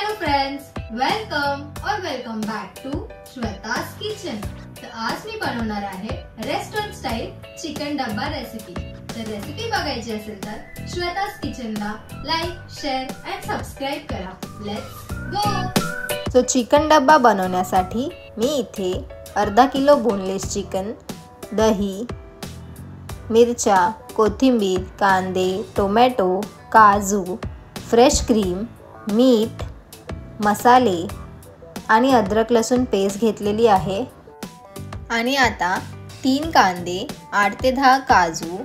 Hello friends, welcome back to Shweta's kitchen. तर आज मी बनवणार आहे रेस्टोरंट स्टाईल चिकन डब्बा रेसिपी। तर रेसिपी बघायची असेल तर श्वेता's किचनला लाईक, शेअर अँड सबस्क्राइब करा। Let's go. सो चिकन डब्बा बनवण्यासाठी मी इथे अर्धा किलो बोनलेस चिकन, दही, मिरच्या, कोथिंबीर, कांदे, टोमॅटो, काजू, फ्रेश क्रीम, मीठ, मसाले आणि अद्रक लसूण पेस्ट घेतलेली आहे। आणि आता 3 कांदे, 8 ते 10 काजू,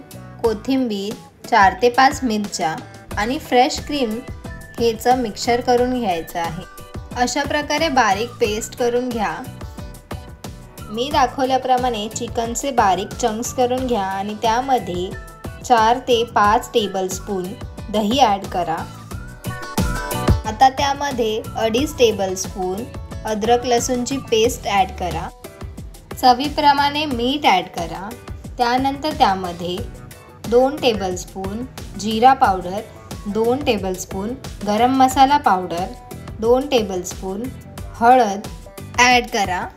कोथिंबीर, 4 ते 5 मिरच्या आणि फ्रेश क्रीम हेचं मिक्सर करून घ्यायचं आहे। अशा प्रकारे बारीक पेस्ट करून घ्या। मी दाखवल्याप्रमाणे चिकनचे बारीक चंक्स करून घ्या आणि त्यामध्ये 4 ते 5 टेबलस्पून दही ॲड करा। आता त्यामध्ये 2.5 टेबलस्पून अद्रक लसूणची पेस्ट ॲड करा। चवीप्रमाणे मीठ ॲड करा। त्यानंतर त्यामध्ये 2 टेबलस्पून जिरा पावडर, 2 टेबलस्पून गरम मसाला पावडर, 2 टेबलस्पून हळद ॲड करा।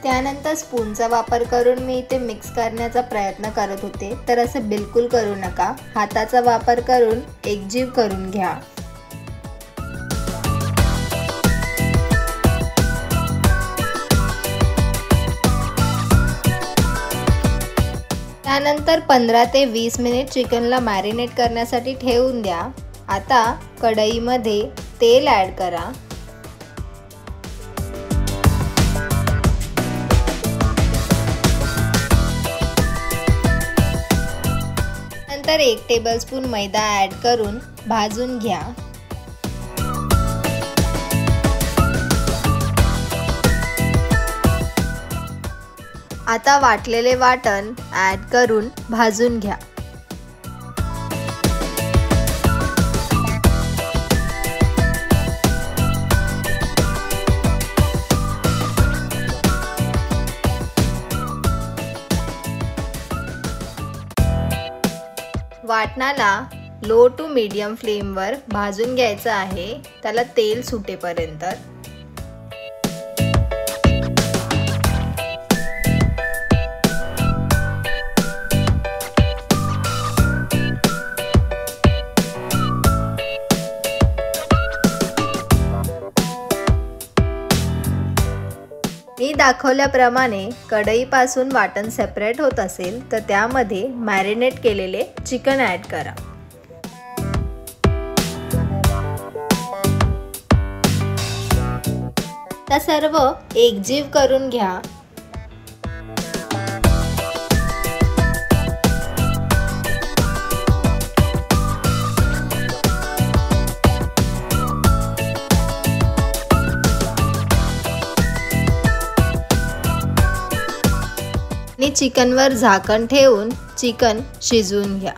त्यानंतर स्पूनचा वापर करून मी इथे मिक्स करण्याचा प्रयत्न करत होते, तर असं बिलकुल करू नका। हाताचा वापर करून एकजीव करून घ्या। त्यानंतर 15 ते 20 मिनिट चिकनला मॅरिनेट करण्यासाठी ठेवून द्या। आता कढईमध्ये तेल ॲड करा। नंतर 1 टेबलस्पून मैदा ॲड करून भाजून घ्या। आता वाटलेले वाटण ॲड करून भाजून घ्या। वाटणाला लो टू मीडियम फ्लेमवर भाजून घ्यायचं आहे, त्याला तेल सुटेपर्यंत। मी दाखवल्याप्रमाणे कढईपासून वाटण सेपरेट होत असेल तर त्यामध्ये मॅरिनेट केलेले चिकन ॲड करा। तर सर्व एकजीव करून घ्या। आणि चिकनवर झाकण ठेवून चिकन शिजवून घ्या।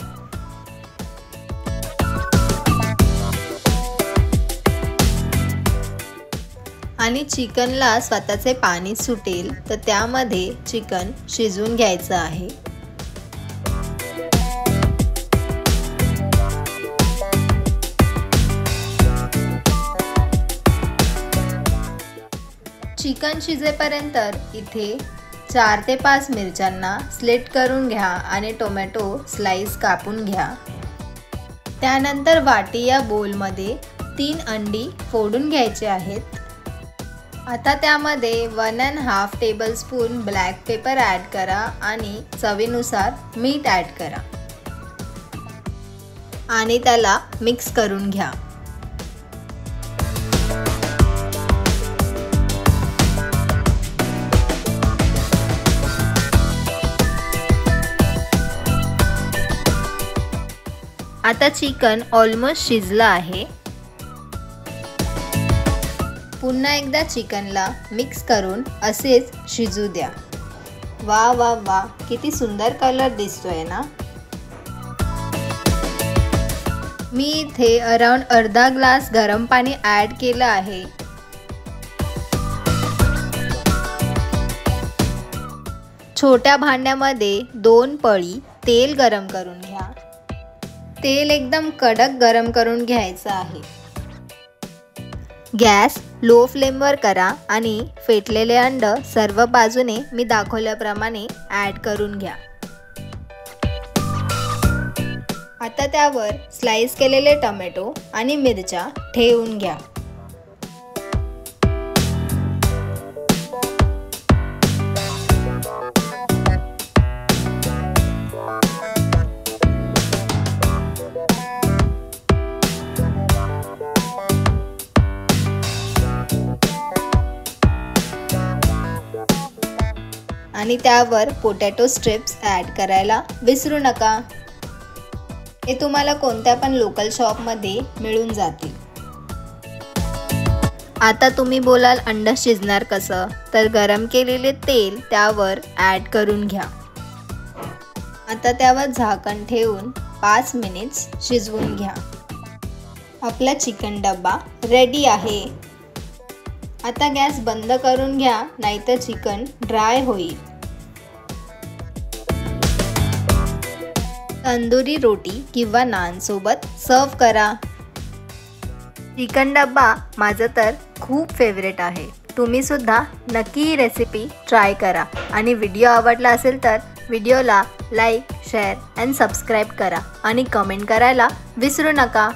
आणि चिकनला स्वतःचे पाणी सुटेल तर त्यामध्ये चिकन शिजवून घ्यायचं आहे। चिकन शिजेपर्यंत इथे 4 ते 5 मिरच्यांना स्लिट करून घ्या आणि टोमॅटो स्लाइस कापून घ्या। त्यानंतर वाटी या बोलमध्ये 3 अंडी फोडून घ्यायचे आहेत। आता त्यामध्ये 1.5 टेबलस्पून ब्लॅक पेपर ॲड करा आणि चवीनुसार मीठ ॲड करा आणि त्याला मिक्स करून घ्या। आता चिकन ऑलमोस्ट शिजलं आहे। पुन्हा एकदा चिकनला मिक्स करून असेच शिजू द्या। वा वा वा, किती सुंदर कलर दिसतोय ना। मी इथे अराउंड अर्धा ग्लास गरम पाणी ॲड केलं आहे। छोट्या भांड्यामध्ये 2 पळी तेल गरम करून घ्या। तेल एकदम कडक गरम करून घ्यायचं आहे. गॅस लो फ्लेमवर करा आणि फेटलेले अंड सर्व बाजूने मी दाखवल्याप्रमाणे ॲड करून घ्या. आता त्यावर स्लाइस केलेले टोमॅटो आणि मिरच्या ठेवून घ्या. आणि त्यावर पोटॅटो स्ट्रिप्स ॲड करायला विसरू नका. हे तुम्हाला कोणत्या पण लोकल शॉपमध्ये मिळून जातील. आता तुम्ही बोलाल अंड शिजणार कसं, तर गरम केलेले तेल त्यावर ॲड करून घ्या. आता त्यावर झाकण ठेवून 5 मिनिट्स शिजवून घ्या. आपला चिकन डब्बा रेडी आहे. आता गॅस बंद करून घ्या, नाहीतर चिकन ड्राय होईल. तंदुरी रोटी किंवा नान सोबत सर्व करा. चिकन डब्बा माझं तर खूप फेवरेट आहे. तुम्ही सुद्धा नक्की ही रेसिपी ट्राय करा आणि व्हिडिओ आवडला असेल तर व्हिडिओला लाईक, शेअर अँड सबस्क्राईब करा आणि कमेंट करायला विसरू नका.